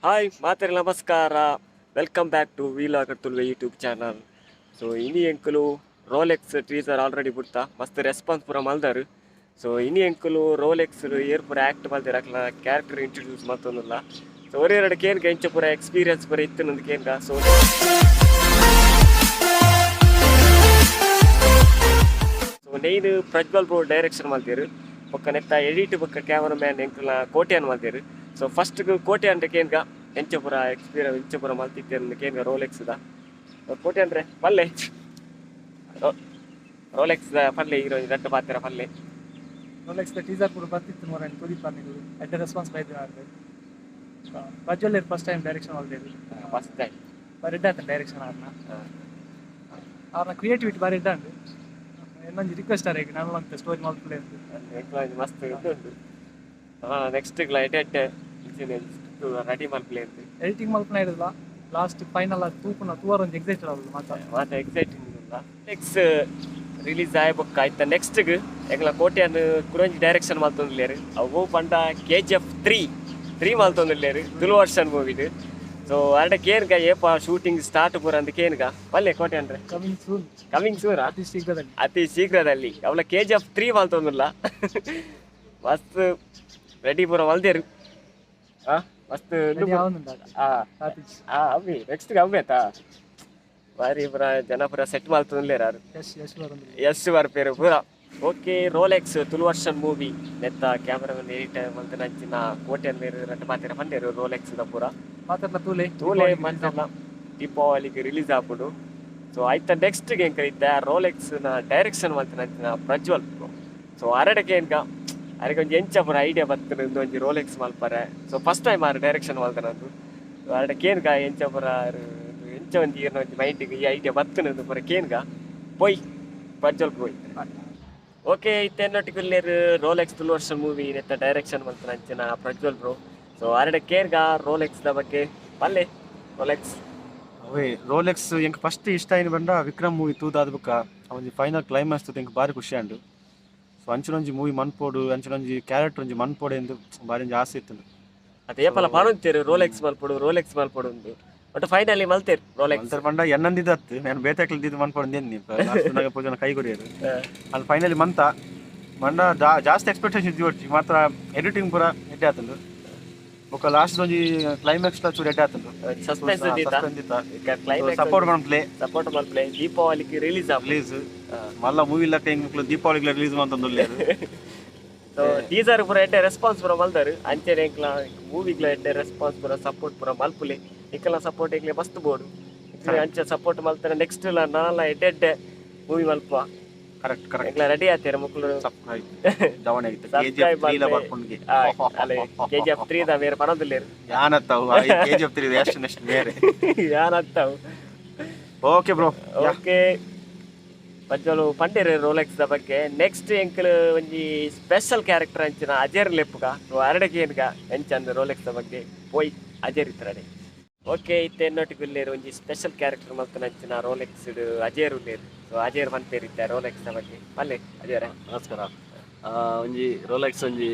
Hi ಮಾತರೆ ನಮಸ್ಕಾರ. Welcome back to vlogger ತುಳುವೆ ಯೂಟ್ಯೂಬ್ ಚಾನಲ್. ಸೊ ಇನಿ ಎಂಕುಲು ರೋಲೆಕ್ಸ್ ಟೀಸರ್ ಆಲ್ರೆಡಿ ಬಿಡ್ತಾ ಮಸ್ತ್ ರೆಸ್ಪಾನ್ಸ್ ಪೂರ ಮಲ್ದಾರು. ಸೊ ಇನಿ ಎಂಕುಲು ರೋಲೆಕ್ಸ್ ಏರ್ ಪೂರ ಆ್ಯಕ್ಟ್ ಮಲ್ದಾರ ಅಕ್ಲ ಕ್ಯಾರೆಕ್ಟರ್ ಇಂಟ್ರೊಡ್ಯೂಸ್ ಮತ್ತೊಂದಿಲ್ಲ. ಸೊ ಒರೆರಡು ಕೇನ್ಗ ಇಂಚ ಪೂರ ಎಕ್ಸ್ಪೀರಿಯನ್ಸ್ ಪೂರ ಇತ್ತು ನಂದು ಕೇನ್ಗ. ಸೊ ನೈನ್ ಪ್ರಜ್ವಲ್ ಬ್ರೋ ಡೈರೆಕ್ಷನ್ ಮಲ್ತೇರು. ಬೊಕ್ಕ ನೆತ್ತ ಎಡಿಟ್ ಬೊಕ್ಕ ಕ್ಯಾಮರಾ ಮ್ಯಾನ್ ಎಂಕುಲ ಕೋಟೆಯನ್ನು ಮಲ್ತೇರು. ಸೊ ಫಸ್ಟ್ ಕೋಟೆ ಅಂದ್ರೆ ಕೇನ್ಗ ಎಂಚ ಪೂರ ಎಕ್ಸ್ಪೀರಿಯನ್ಸ್ ಇಂಚ ಪೂರ ಮಲ್ತಿದ್ದೇನೆ ಕೇನ್ಗ ರೋಲೆಕ್ಸ್ದ ಕೋಟೆ ಅಂದ್ರೆ ಪಲ್ಲೆ ರೋಲೆಕ್ಸ್ ಪಲ್ಲೆ ಹೀರೋ ರಟ್ಟು ಪಾತ್ರ ಪಲ್ಲೆ rolex the teaser pura bartitte more and tuli pannidu at the response by the arde budget first time direction already first time bari da direction arna arna creativity bari da enna request are ನಾನು ಅಂತ story ಮಾಡ್ಕೊಳ್ಳಿ ಅಂತ ಮಸ್ತ್ ಉಂಟು. Next edit ready ಮಾಡ್ಕೊಳ್ಳಿ ಅಂತ editing ಮಾಡ್ಕೊಳ್ಳಿ ಇರಲ್ಲ ಲಾಸ್ಟ್ ಫೈನಲ್ ತೂಪನ ತೂವರ್ ಒಂದು ಎಕ್ಸೈಟೆಡ್ ಆಗಲ್ಲ ಮಾತಾ ಎಕ್ಸೈಟಿಂಗ್ ಇಲ್ಲ. ನೆಕ್ಸ್ಟ್ ರಿಲೀಸ್ ಆಯ್ಬೇಕು ಆಯ್ತಾ. ನೆಕ್ಸ್ಟ್ ಎಂಗ್ಲ ಕೋಟೆಯನ್ನು ಕುರಂಜಿ ಡೈರೆಕ್ಷನ್ ಮಾಡ್ತೊಂದಿಲ್ಲೇರು. ಅವು ಪಂಡ KGF 3 ಮಾಡ್ತೊಂದಿಲ್ಲೇರು ತುಳು ವರ್ಷನ್ ಮೂವಿದು. ಸೊ ಅರ್ಡ ಕೇನ್ಗ ಏಪ ಶೂಟಿಂಗ್ ಸ್ಟಾರ್ಟ್ ಪೂರ ಅಂತ ಕೇನ್ಗ ಪಲ್ಲೆ ಕೋಟೆ ಅಂದ್ರೆ ಕಮಿಂಗ್ ಸೂನ್ ಅತಿ ಶೀಘ್ರದಲ್ಲಿ ಅವಳ KGF 3 ಮಾಡ್ತೊಂದಿಲ್ಲ. ಮಸ್ತ್ ರೆಡಿ ಪೂರ ಮಲ್ದೇರು. ಮಸ್ತ್ ಅವಿ ನೆಕ್ಸ್ಟ್ ಅವ್ಬೇತಾ ಬಾರಿ ಪೂರ ಜನ ಪೂರ ಸೆಟ್ ಮಾಡ್ತೊಂದಿಲ್ಲೇರು ಯಶ್ ಬರ್ಪೇರು ಪೂರ. Okay Rolex Tulu version movie ನೆತ್ತ ಕ್ಯಾಮರಾಮನ್ ಎಡಿಟ್ ಮಂತ್ ನಂಚಿನ ಕೋಟೆ ಬೇರೆ ರಟ್ಟು ಮಾತಿರ ಪಂಡೇರು ರೋಲೆಕ್ಸ್ ಪೂರ ಮಾತಾಡ್ಲ ತೂಲೆ ಮಂಚಲ್ಲ ದೀಪಾವಳಿಗೆ ರಿಲೀಸ್ ಆಗ್ಬಿಡು. ಸೊ ಆಯ್ತಾ ನೆಕ್ಸ್ಟ್ ಏನ್ ಕರೀತಾ ರೋಲೆಕ್ಸ್ ನ ಡೈರೆಕ್ಷನ್ ಮಂತ್ ನಂಚಿನ ಪ್ರಜ್ವಲ್. ಸೊ ಅರಡಕ್ಕೆ ಏನ್ಕ ಅರಿಗೆ ಒಂದು ಎಂಚ ಪೂರ ಐಡಿಯಾ ಬರ್ತದೆ ಒಂದು ರೋಲೆಕ್ಸ್ ಮಲ್ಪರೆ. ಸೊ ಫಸ್ಟ್ ಟೈಮ್ ಆರು ಡೈರೆಕ್ಷನ್ ಮಲ್ತಾನಂದು ಅರಡಕ್ಕೆ ಏನ್ಕ ಎಂಚ ಪೂರ ಎಂಚ ಒಂದು ಏನೋ ಒಂದು ಮೈಂಡಿಗೆ ಈ ಐಡಿಯಾ ಬರ್ತನಂದು ಪೂರ ಕೇನ್ಗ ಪೋಯ್ ಪ್ರಜ್ವಲ್ ಪೋಯ್. ಓಕೆ ಇತ್ತೆನ್ನೊಟ್ಟಿಗೆ ರೋಲೆಕ್ಸ್ ತುಳು ವರ್ಷ ಮೂವಿ ನೆತ್ತ ಡೈರೆಕ್ಷನ್ ಮಂತ್ ನಂಚಿನ ಪ್ರಜ್ವಲ್ ಬ್ರೋ. ಸೊ ಅರಡ ಕೇರ್ಗ ರೋಲೆಕ್ಸ್ ದ ಬಗ್ಗೆ ಪಲ್ಲೆ ರೋಲೆಕ್ಸ್ ಅವೇ ರೋಲೆಕ್ಸ್ ಎಂಕ್ ಫಸ್ಟ್ ಇಷ್ಟ ಏನು ಬಂಡ ವಿಕ್ರಮ್ ಮೂವಿ ತೂದಾದ ಬುಕ್ಕ ಅವೊಂಜಿ ಫೈನಲ್ ಕ್ಲೈಮ್ಯಾಕ್ಸ್ ಎಂಕ್ ಬಾರಿ ಖುಷಿ ಆಂಡು. ಸೊ ಅಂಚಿನೊಂಜಿ ಮೂವಿ ಮನ್ಪೋಡು ಅಂಚಿನೊಂಜಿ ಕ್ಯಾರೆಕ್ಟರ್ ಒಂಜಿ ಮನ್ಪೋಡು ಎಂದು ಬಾರಿ ಒಂಜಿ ಆಸೆ ಇತ್ತು. ಅದೇ ಏಪಲ ಪಾಡೊಂತೇರು ರೋಲೆಕ್ಸ್ ಮಲ್ಪೊಡು ಉಂಡು ಬಟ್ ಫೈನಲಿ ಮಲ್ತೇರು ರೋಲೆಕ್ಸ್ ಬಂಡ ಎನ್ನಂದಿದ್ದತ್ತು ನಾನು ಬೇತಾಕ್ಲಿದ್ದು ಮನ್ಪೋಡು ಎಂದಿನಿ ಪೂಜನ ಕೈ ಕೊಡಿಯೋರು ಅಲ್ಲಿ ಫೈನಲಿ ಮಂತ ಮಂಡ ಜಾಸ್ತಿ ಎಕ್ಸ್ಪೆಕ್ಟೇಷನ್ ಇದ್ದು ಮಾತ್ರ ಎಡಿಟಿಂಗ್ ಪೂರ ಎಡ್ಡೆ ಆತಂದು ಬೊಕ್ಕ ಲಾಸ್ಟ್ ಒಂಜಿ ಕ್ಲೈಮ್ಯಾಕ್ಸ್ ಚೂರು ಎಡ್ಡೆ ಆತಂದು ಸಸ್ಪೆನ್ಸ್ ಸಪೋರ್ಟ್ ಮಾಡ್ಪ್ಲೇ ದೀಪಾವಳಿಗೆ ರಿಲೀಸ್ ಮಲ್ಲ ಮೂವಿ ಲೆಕ್ಕ ಹೆಂಗ್ ದೀಪಾವಳಿಗೆ ರಿಲೀಸ್ ಮಾಡ್ತಂದು. ಸೊ ಟೀಸರ್ ಪೂರ ಎಡ್ಡೆ ರೆಸ್ಪಾನ್ಸ್ ಪೂರ ಮಲ್ದಾರು ಅಂಚೆನೆ ಎಂಕ್ಲ ಮೂವಿಗ್ಲ ಎಡ್ಡೆ ರೆಸ್ಪಾನ್ಸ್ ಪೂರ ಸಪೋರ್ಟ್ ಪೂರ ಮಲ್ಪುಲೆ ಇಕ್ಕಲ ಸಪೋರ್ಟ್ ಎಂಕ್ಲೆ ಮಸ್ತ್ ಬೋಡು ಅಂಚೆ ಸಪೋರ್ಟ್ ಮಲ್ತಾರೆ. ನೆಕ್ಸ್ಟ್ ನಾಲ ಎಡ್ಡೆ ಮೂವಿ ಮಲ್ಪ ಕರೆಕ್ಟ್ ಎಂಕ್ಲ ರೆಡಿ ಆತೇರು ಮುಕ್ಳು KGF 3 ದ ಬೇರೆ ಪನೋದಿಲ್ಲೇರು ಯಾನತ್ತಾವು. ಓಕೆ ಬ್ರೋ ಓಕೆ ಪಂಚಲು ಪಂಡೇರು ರೋಲೆಕ್ಸ್ ದ ಬಗ್ಗೆ. ನೆಕ್ಸ್ಟ್ ಎಂಕಲ್ ಒಂಜಿ ಸ್ಪೆಷಲ್ ಕ್ಯಾರೆಕ್ಟರ್ ಅಂಚಿನ ಅಜೇರ್ ಲೆಪ್ಪುಗ ಅರಡಕ್ಕೆ ಏನ್ಗ ಎಂಚಂದ ರೋಲೆಕ್ಸ್ ದ ಬಗ್ಗೆ ಪೋಯ್ ಅಜೇರ್ ಇತ್ತರಡೆ. ಓಕೆ ಇತ್ತೆನ್ನೊಟ್ಟಿಗೆ ಒಂಜಿ ಸ್ಪೆಷಲ್ ಕ್ಯಾರೆಕ್ಟರ್ ಮಲ್ತು ನಂಚಿನ ರೋಲೆಕ್ಸ್ ಅಜೇರ್ ಉಳ್ಳೇರು. ಸೊ ಅಜೇರ್ ಪಂತೇರಿದ್ದೆ ರೋಲೆಕ್ಸ್ ದ ಬಗ್ಗೆ ಅಲ್ಲೇ ಅಜೇರ ನಮಸ್ಕಾರ. ಒಂಜಿ ರೋಲೆಕ್ಸ್ ಒಂಜಿ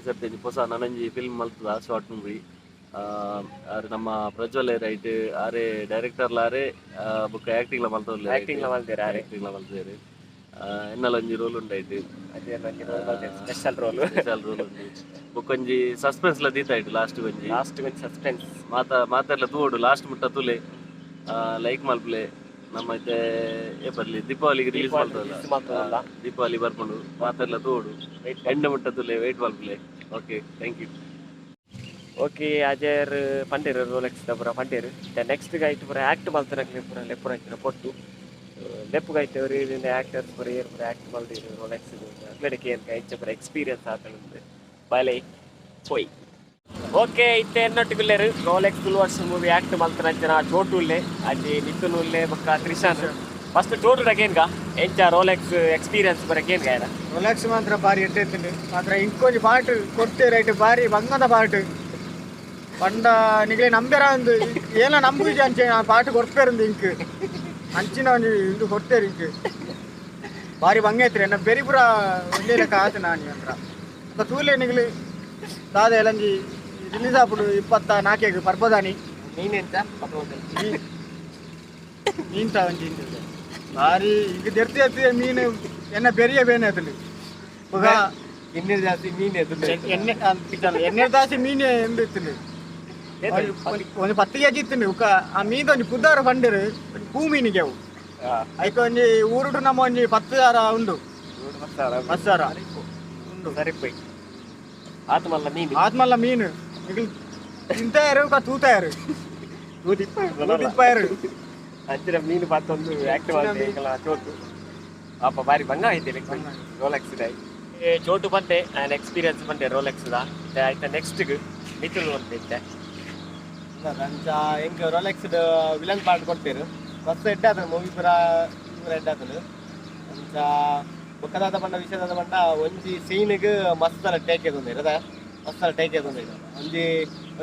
ಸರ್ತಿ ಒಂಜಿ ಹೊಸ ನನಂಜಿ ಫಿಲ್ಮ್ ಮಲ್ತದ ಶಾರ್ಟ್ ಮೂವಿ ನಮ್ಮ ಪ್ರಜ್ವಲ್ ರೈಟ್ ಆರೆ ಡೈರೆಕ್ಟರ್ಲಾರೆ ಬುಕ್ ಆಕ್ಟಿಂಗ್ ಮಲ್ತೇರು ಎನ್ನಲ ಒಂಜಿ ರೋಲ್ ಉಂಡಾಯ್ತು ಸ್ಪೆಷಲ್ ರೋಲ್ ಉಂಡು ಬುಕ್ ಒಂಜಿ ಸಸ್ಪೆನ್ಸ್ ಲ ದೀತಾಯ್ತು ಲಾಸ್ಟ್ ಒಂಜಿ ಸಸ್ಪೆನ್ಸ್ ಮಾತಾಡ್ಲ ತೂಡು ಲಾಸ್ಟ್ ಮುಟ್ಟ ತುಲೆ ಲೈಕ್ ಮಲ್ಪಲೆ ನಮ್ಮ ಇತ್ತೆ ಬರ್ಲಿ ದೀಪಾವಳಿಗೆ ರಿಲೀಸ್ ಮಾಡ್ತದಲ್ಲ ದೀಪಾವಳಿ ಬರ್ಕೊಂಡು ಮಾತಾಡ್ಲ ತೂಡು ಎಂಡ ಮುಟ್ಟ ತುಲೆ ವೆಯ್ಟ್ ಮಲ್ಪಲೆ. Okay thank you. ಓಕೆ ಅಜೇರ್ ಪಂಡೇರು ರೋಲೆಕ್ಸ್ ದ ಪೂರ ಪಂಡೇರು. ನೆಕ್ಸ್ಟ್ ಗಾಯ್ತು ಪೂರ ಆ್ಯಕ್ಟ್ ಮಲ್ತನಕ್ಲೆ ಪೂರ ಲೆಪ್ಪುರ ಅಂಚಿನ ಕೊಟ್ಟು ಲೆಪ್ಪುಗಾಯ್ತು ರೀತಿಯಿಂದ ಆ್ಯಕ್ಟರ್ಸ್ ಪೂರ ಏರು ಪೂರ ಆ್ಯಕ್ಟ್ ಮಲ್ದಿರು ರೋಲೆಕ್ಸ್ ಅಕ್ಲಡಿಕೆ ಏನ್ಕ ಹೆಚ್ಚು ಪೂರ ಎಕ್ಸ್ಪೀರಿಯನ್ಸ್ ಆಗ್ತದೆ ಬಾಲೆ ಪೋಯ್. ಓಕೆ ಇತ್ತೆ ಎನ್ನೊಟ್ಟಿಗುಲ್ಲೇರು ರೋಲೆಕ್ಸ್ ತುಳು ವರ್ಷ ಮೂವಿ ಆ್ಯಕ್ಟ್ ಮಲ್ತನಂಚಿನ ಟೋಟುಲ್ಲೆ ಅಜ್ಜಿ ನಿತುನುಲ್ಲೆ ಬೊಕ್ಕ ತ್ರಿಶಾನ್. ಫಸ್ಟ್ ಟೋಟುಡಾಗ ಏನ್ಗ ಎಂಚ ರೋಲೆಕ್ಸ್ ಎಕ್ಸ್ಪೀರಿಯನ್ಸ್ ಬರಕ್ಕೆ ಏನ್ಗ rolex ಮಾತ್ರ ಬಾರಿ ಎಡ್ಡೆ ಮಾತ್ರ ಇಂಕೊಂಜಿ ಪಾಟ್ ಕೊಡ್ತೆ ರೈಟ್ ಬಾರಿ ಬಂಗದ ಪಾಟ್ ಪಂಡ ನಿಗಲೆ ನಂಬೆರ ಒಂದು ಏನ ನಂಬುಜಿ ಅಂಚೆ ಪಾಟ್ ಕೊಡ್ಪೇರಂದು ಇಂಕ್ ಅಂಚಿನ ಒಂದು ಇದು ಕೊಡ್ತೇರು ಇಂಕ್ ಬಾರಿ ಬಂಗ ಐತ್ರಿ ಎನ್ನ ಬೆರಿ ಪೂರ ಒಳ್ಳೆ ಲೆಕ್ಕ ಆತ ನಾನು ಅಂದ್ರ ತೂಲೆ ನಿಗಲಿ ದಾದ ಎಲಂಜಿ ರಿಲೀಸ್ ಆಗ್ಬಿಡು 24 ಪರ್ಪದಾನಿ ನೀನೆಂತ ಮೀನ್ ತಗೊಂಡು ಭಾರಿ ಈಗ ಎರ್ತಿ ಮೀನು ಎಣ್ಣೆ ಬೆರಿಯ ಬೇನೆ ಅದಲ್ಲಿ ಎಣ್ಣೆ ಜಾಸ್ತಿ ಮೀನು ಎಣ್ಣೆ ದಾಸಿ ಮೀನು ಎಂದು ಇತ್ತು ಒಂದು 10 kg ಇತ್ತು ಆ ಮೀನು ಒಂದು ಪುದ್ದಾರ ಬಂದಿರು ಪೂ ಮೀನಿಗೆ ಅವು ಅದಕ್ಕೆ ಒಂದು ಊರುಡು ನಮ್ಮ ಒಂದು 10,000 ಉಂಡು 10,000 ಉಂಡು ಸರಿಪೈ ಆತ್ಮಲ್ಲ ಮೀನು ಈಗ ತಿಂತಾರು ತೂತಾರು ತೂತಿಪ್ಪಾರು ಹಚ್ಚಿರ ಮೀನು ಮತ್ತೊಂದು ಆಕ್ಟಿವ್ ಆಗಲ್ಲ ಚೋಟು ಪಾಪ ಬಾರಿ ಬಂಗ ಐತೆ ರೋಲೆಕ್ಸ್ ಚೋಟು ಬಂದೆ ನಾನು ಎಕ್ಸ್ಪೀರಿಯನ್ಸ್ ಬಂದೆ ರೋಲೆಕ್ಸ್ದ ಆಯ್ತಾ ನೆಕ್ಸ್ಟ್ಗೆ ಮಿಥುಲ್ ಬಂದೈತೆ ಹೆಂಗೆ ರೋಲೆಕ್ಸ್ ವಿಲನ್ ಪಾರ್ಟ್ ಕೊಡ್ತೀರು ಫಸ್ಟ್ ಎಡ್ ಆತನು ಮೂವಿ ಪೂರ ಎಡ್ ಆತನು ಅಂಚ ಬೊಕ್ಕದಾದ ಬಂಡ ವಿಷಯದಾದ ಬಂಡ ಒಂಜಿ ಸೀನಿಗೆ ಮಸ್ತ್ ಟೇಕ್ ಎದೊಂದು ಇರದ ಮಸ್ತ್ ಟೇಕ್ ಎದೊಂದು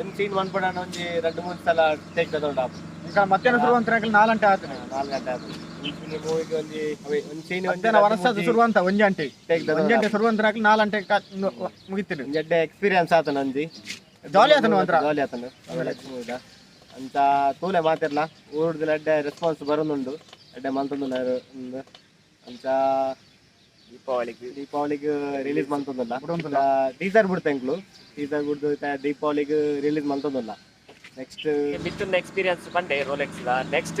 ಒಂದು ಸೀನ್ ಮನ್ಪಡ ಒಂಜಿ 2-3 ಸಲ ಟೇಕ್ ತಗೊಂಡು ಈಗ ಮಧ್ಯಾಹ್ನ ಶುರುವಂತ 4 ಗಂಟೆ ಆತನೆ 4 ಗಂಟೆ ಆತನೆ ಮೂವಿಗೆ ಒಂದು ಸೀನ್ ಮಧ್ಯಾಹ್ನ ವರ್ಷದ ಶುರುವಂತ 1 ಗಂಟೆ ಟೇಕ್ 1 ಗಂಟೆ ಶುರುವಂತ 4 ಗಂಟೆ ಮುಗಿತೀನಿ ಜಡ್ಡ ಎಕ್ಸ್ಪೀರಿಯನ್ಸ್ ಆತನ ಅಂಜಿ ಜಾಲಿ ಆತನು ಒಂಥರ ಜಾಲಿ ಆತನು ಲಕ್ಷ್ಮೀದ ಅಂತ ತೂಲೆ ಮಾತಿರ್ಲ ಊರ್ದು ಅಡ್ಡೆ ರೆಸ್ಪಾನ್ಸ್ ಬರೋದುಂಡು ಅಡ್ಡೆ ಮಂತೊಂದು ಅಂತ ದೀಪಾವಳಿಗೆ ರಿಲೀಸ್ ಮಂತೊಂದಲ್ಲ ಟೀಸರ್ ಬಿಡ್ತೆಂಕ್ಲು ಟೀಸರ್ ಬಿಡ್ದು ದೀಪಾವಳಿಗೆ ರಿಲೀಸ್ ಮಂತೊಂದಲ್ಲ ನೆಕ್ಸ್ಟ್ ಮಿಥುನ್ ಎಕ್ಸ್ಪೀರಿಯನ್ಸ್ ಬಂದೆ ರೋಲೆಕ್ಸ್ ನೆಕ್ಸ್ಟ್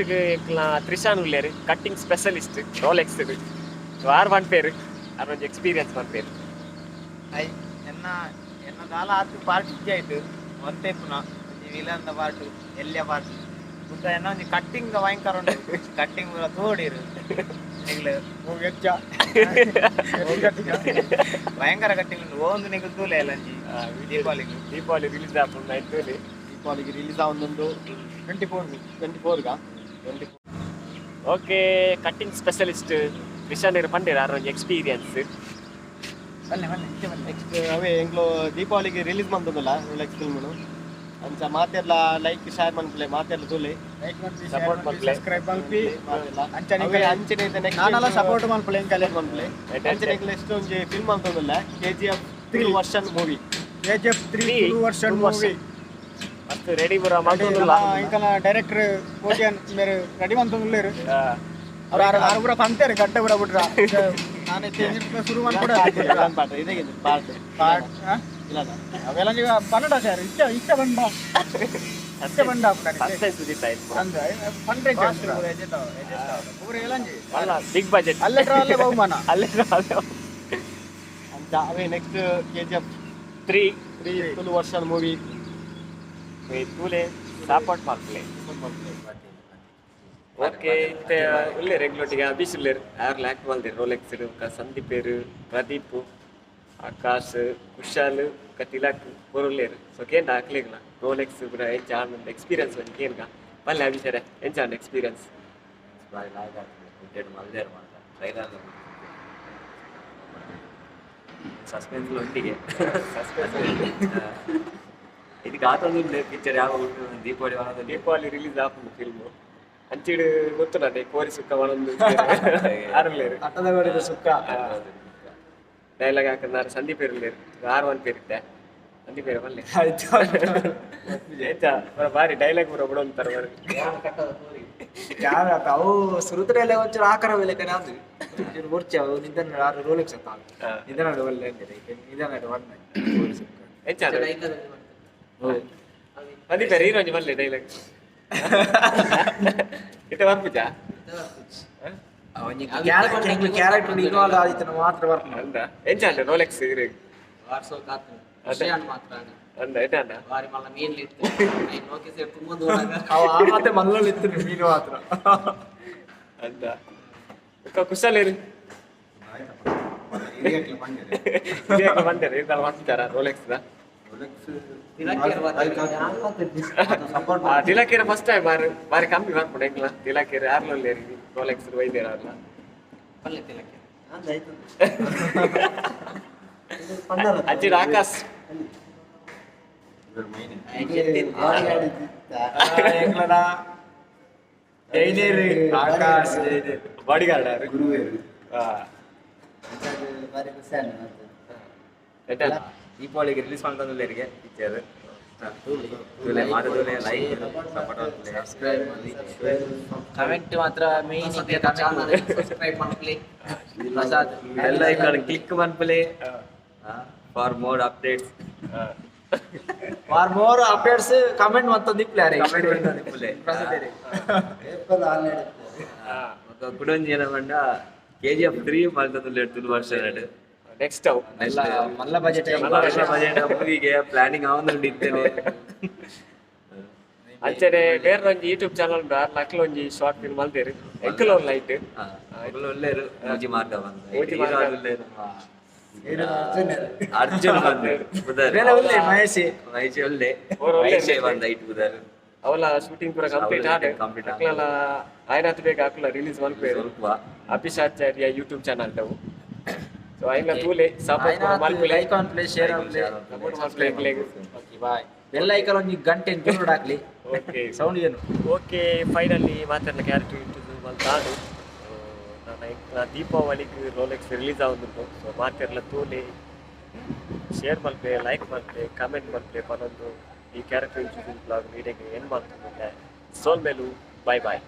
ತ್ರಿಶಾನ್ ಉಳ್ಳೇರು ಕಟ್ಟಿಂಗ್ ಸ್ಪೆಷಲಿಸ್ಟ್ ರೋಲೆಕ್ಸ್ ಆರ್ ಒನ್ ಪೇರು ಆರ್ ಒಂದು ಎಕ್ಸ್ಪೀರಿಯನ್ಸ್ ಒನ್ ಪೇರು ಎನ್ನ ದಾಲ ಆತು ಪಾರ್ಟ್ ಇಜ್ಜೆ ಆಯ್ತು ಒಂದೇ ಪುನಃ ವಿಲಂದ ಪಾರ್ಟ್ ಎಲ್ಲಿಯ ಪಾರ್ಟ್ ಮುದ್ದ ಎನ್ನ ಒಂದು ಕಟ್ಟಿಂಗ್ ಭಯಂಕರ ಉಂಟು ಕಟ್ಟಿಂಗ್ ತೋಡಿರು ಭಯಂಕರ ಕಟ್ಟಿಂಗ್ ಉಂಟು ಒಂದು ನಿಗಲ್ ತೂಲೆ ಅಲ್ಲ ದೀಪಾವಳಿ ರಿಲೀಸ್ ಆಯ್ತು ದೀಪಾವಳಿಗೆ ರಿಲೀಸ್ ಆಗೊಂದೊಂದು 24 ಓಕೆ ಕಟ್ಟಿಂಗ್ ಸ್ಪೆಷಲಿಸ್ಟ್ ತ್ರಿಶಾನ್ ಬಂದಿರ ಆರ್ ಒಂದು ಎಕ್ಸ್ಪೀರಿಯನ್ಸ್ ನೆಕ್ಸ್ಟ್ ಅವೇ ಎಂಗ್ಲೋ ದೀಪಾವಳಿಗೆ ರಿಲೀಸ್ ಮಂತದಲ್ಲ ರೋಲೆಕ್ಸ್ ಫಿಲ್ಮ್ನು ಅಂಚ ಮಾತೆಲ್ಲ ಲೈಕ್ ಶೇರ್ ಮನ್ಪ್ಲೆ ಮಾತೆಲ್ಲ ತೂಲೆ ಲೈಕ್ ಮನ್ಪ್ಲೆ ಸಪೋರ್ಟ್ ಮನ್ಪ್ಲೆ ಸಬ್ಸ್ಕ್ರೈಬ್ ಮನ್ಪಿ ಮಾತೆಲ್ಲ ಅಂಚನೆ ಇದೆ ನೆಕ್ಸ್ಟ್ ನಾನಲ್ಲ ಸಪೋರ್ಟ್ ಮನ್ಪ್ಲೆ ಎಂಕಲೆ ಮನ್ಪ್ಲೆ ಅಂಚನೆ ನೆಕ್ಸ್ಟ್ ಒಂದು ಫಿಲ್ಮ್ ಅಂತದಲ್ಲ KGF 3 version movie KGF 3 2 version movie ಮಸ್ತ್ ರೆಡಿ ಬರ ಮಾಡ್ತೊಂದುಲ್ಲ ಇಂಕಲ ಡೈರೆಕ್ಟರ್ ಕೋಟಿಯನ್ ಮೇರೆ ರೆಡಿ ಮಂತೊಂದುಲ್ಲೇರು ಅವ್ರ ಆರು ಪೂರ ಪಂತೇರು ಗಡ್ಡ ಪೂರ ಬಿಟ್ರ ನಾನೇ ಶುರು ಮಾಡ್ಕೊಡ ಪಾಠ ಇದೆ ಪಾಠ ಇಲ್ಲ ಅವೆಲ್ಲ ನೀವು ಕನ್ನಡ ಸರ್ ಇಷ್ಟ ಬಂದ ಅಷ್ಟೇ ಬಂದ ಅಷ್ಟೇ ಸುದೀತಾ ಇತ್ತು ಅಂದ್ರೆ ಫಂಡ್ರೇಜ್ ಪೂರ ಹೇಳಂಜಿ ಅಲ್ಲ ಬಿಗ್ ಬಜೆಟ್ ಅಲ್ಲೇ ಅಲ್ಲೇ ಬಹುಮಾನ ಅಲ್ಲೇ ಅಂತ ಅವೇ next KGF 3 Tulu version movie ತೂಲೆ ಸಪೋರ್ಟ್ ಮಾಡ್ಪ್ಲೆ ಓಕೆ ಇತ್ತೆ ಉಳ್ಳೇ ರೆಗ್ಯುಲರ್ಟಿಗೆ ಅಭಿಷ್ ಉಳ್ಳೇರು ಯಾರು ಲ್ಯಾಕ್ ಮಾಡ್ದೆ ರೋಲೆಕ್ಸ್ ಸಂದೀಪ್ ಪ್ರದೀಪ್ ಆಕಾಶ್ ಕುಶಾಲ್ ತಿಲಕ್ ಪೊರುಳ್ಳೇರು ಸೊ ಕೇಂದ್ರ ಹಾಕ್ಲಿಲ್ಲ ರೋಲೆಕ್ಸ್ ಪೂರ ಎಂಚ ಆನಂದ್ ಎಕ್ಸ್ಪೀರಿಯನ್ಸ್ ಒಂದು ಕೇನ್ಗ ಬಲ್ಲೆ ಅಭಿಷೇರ ಎಂಚ ಆನಂದ್ ಎಕ್ಸ್ಪೀರಿಯನ್ಸ್ ಸಸ್ಪೆನ್ಸ್ ಒಟ್ಟಿಗೆ ಇದಕ್ಕೆ ಆತೊಂದು ಪಿಕ್ಚರ್ ಯಾವ ಉಂಟು ದೀಪಾವಳಿ ರಿಲೀಸ್ ಆಪುಂಡು ಫಿಲ್ಮು ಅಂಚಿಡು ಗೊತ್ತು ನನಗೆ ಕೋರಿ ಸುಕ್ಕ ಒಂದೊಂದು ಆರಲ್ಲೇರು ಅಟ್ಟದ ಸುಕ್ಕ ಡೈಲಾಗ್ ಹಾಕಿದ್ರೆ ಸಂದೀಪ್ ಇರಲೇರು ಆರ್ ಒನ್ ಪೇರ್ ಇತ್ತೆ ಸಂದೀಪ್ ಇರ ಬಲ್ಲೆ ಬಾರಿ ಡೈಲಾಗ್ ಬರೋ ಬಿಡೋ ಅಂತಾರೆ ಅವು ಸುರುತರೆಲ್ಲ ಒಂಚೂರು ಆಕಾರ ಮೇಲೆ ಅದು ಮುರ್ಚ ನಿಂದ ಆರು ರೋಲೆಕ್ಸ್ ಅಂತ ನಿಧಾನ ಒಳ್ಳೆ ನಿಧಾನ ಸಂದೀಪ್ ಹೀರೋಂಜಿ ಬಲ್ಲೆ ಡೈಲಾಗ್ ಇತ್ತೆ ಬರ್ಪುಜಾ ಕ್ಯಾರೆಕ್ಟರ್ ಇನ್ವಾಲ್ವ್ ಆದಿತ್ತು ಮಾತ್ರ ಬರ್ತಾನೆ ಅಂದ ಎಂಚ ಅಂಡ ರೋಲೆಕ್ಸ್ ಇರು ಅಂದ ಎಟ್ಟ ಬಾರಿ ಮಲ್ಲ ಮೀನ್ಲಿ ಇತ್ತು ನೋಕಿ ಸೇರ್ ತುಂಬ ಮತ್ತೆ ಮಲ್ಲಲ್ಲಿ ಇತ್ತು ಮೀನು ಮಾತ್ರ ಅಂದ ಕುಶಲ್ ಇರು ಬಂದಿರ ಇದೆಲ್ಲ ಮಾಡ್ತಾರ ರೋಲೆಕ್ಸ್ ತಿಲಕೇರ ಫಸ್ಟ್ ಟೈಮ್ ಬಾರಿ ಕಮ್ಮಿ ಮಾಡ್ಕೊಂಡು ಹೆಂಗ್ಲ ತಿಲಕೇರ ಯಾರ್ಲಲ್ಲಿ ರೋಲೆಕ್ಸ್ ವೈದ್ಯರ ಅಲ್ಲ ಪಲ್ಲೆ ತಿಲಕ್ಕೆ ಅಜ್ಜಿರ ಆಕಾಶ್ ಬಾಡಿಗಾರ್ಡ್ ದೀಪಾವಳಿಗೆ ರಿಲೀಸ್ ಮಾಡ್ತಂದ್ರೆ ಪಿಕ್ಚರ್ ತುಲೆ ಮಾತುಲೆ ಲೈಕ್ ಸಪೋರ್ಟ್ ಮಾಡ್ಲಿ ಸಬ್ಸ್ಕ್ರೈಬ್ ಮಾಡಿ ಕಮೆಂಟ್ ಮಾತ್ರ ಮೇನ್ ಚಾನಲ್ ಸಬ್ಸ್ಕ್ರೈಬ್ ಮಾಡ್ಲಿ ಪ್ರಸಾದ್ ಬೆಲ್ ಐಕಾನ್ ಕ್ಲಿಕ್ ಮಾಡ್ಲಿ for more updates for more updates comment ಮತ್ತೊಂದು ಇಪ್ಲಾರೆ ಕಮೆಂಟ್ ಮಾಡ್ಲಿ ಕುಡೊಂಜಿ ಏನ ಬಂಡ KGF 3 ಮಲ್ತದುಲ್ಲೆ ತುಳು ವರ್ಷ ನೆಕ್ಸ್ಟ್ ಅವು ಮಲ್ಲ ಬಜೆಟ್ ಬಜೆಟ್ ಮೂವಿಗೆ ಪ್ಲಾನಿಂಗ್ ಆವೊಂದುಂಡು ಇತ್ತೇನೆ ಅಂಚನೆ ಬೇರೆ ಒಂಜಿ ಯೂಟ್ಯೂಬ್ ಚಾನಲ್ ಉಂಡು ಆರ್ ನಕ್ಲು ಒಂಜಿ ಶಾರ್ಟ್ ಫಿಲ್ಮ್ ಮಲ್ದೇರು ಎಂಕಲ್ ಒಂದು ಲೈಟ್ ಒಳ್ಳೆರು ಮೂಜಿ ಮಾರ್ಗ ಮೂಜಿ ಮಾರ್ಗ. ಅರ್ಜುನ್ ಬಂದು ಬೇರೆ ಒಳ್ಳೆ ಮಹೇಶ್ ಮೈಸೆ ಒಳ್ಳೆ ಅವ್ರು ಒಳ್ಳೆ ಮೈಸೆ ಬಂದ ಐಟ್ ಬುದಾರು ಅವಲ ಶೂಟಿಂಗ್ ಪೂರ ಕಂಪ್ಲೀಟ್ ಆದ ಅಕ್ಲೆಲ್ಲ ಆಯ್ನಾತ್ ಬೇಗ ಅಕ್ಲ ರಿಲೀಸ್ ಮಲ್ಪೇರು ಸ್ವಲ್ಪ ಅಭಿಷಾಚಾರ್ಯ ಯೂಟ್ಯೂಬ್ ಚಾನಲ್ ಅವು ಸೊ ಐನ ತೂಲೆ ಸಪೋರ್ಟ್ ಮಲ್ಪಲೆ like on play share on play support ಮಲ್ಪಲೆ ಓಕೆ ಬಾಯ್ ಬೆಲ್ ಐಕಾನ್ ಒಂದು ಗಂಟೆ ಇನ್ಕ್ಲೂಡ್ ಹಾಕ್ಲಿ ಓಕೆ ಸೌಂಡ್ ಏನು ಓಕೆ ಫೈನಲಿ ಮಾತಾಡಿನ ಕ್ಯಾರೆಕ್ಟರ್ ಇಟ್ಟು ಮಲ್ತಾಡು ನನ್ನ ದೀಪಾವಳಿಗೆ ರೋಲೆಕ್ಸ್ ರಿಲೀಸ್ ಆಗುಂಟು ಸೊ ಮಾತಿರಲ್ಲ ತೂಲೆ ಶೇರ್ ಮಲ್ಪೆ ಲೈಕ್ ಮಲ್ಪೆ ಕಮೆಂಟ್ ಮಲ್ಪೆ ಪನ್ನೊಂದು ಈ ಕ್ಯಾರೆಕ್ಟರ್ ಬ್ಲಾಗ್ ವೀಡಿಯೋಗೆ ಏನು ಮಾಡ್ತೀನಿ ಸೋಲ್ ಮೇಲು ಬಾಯ್ ಬಾಯ್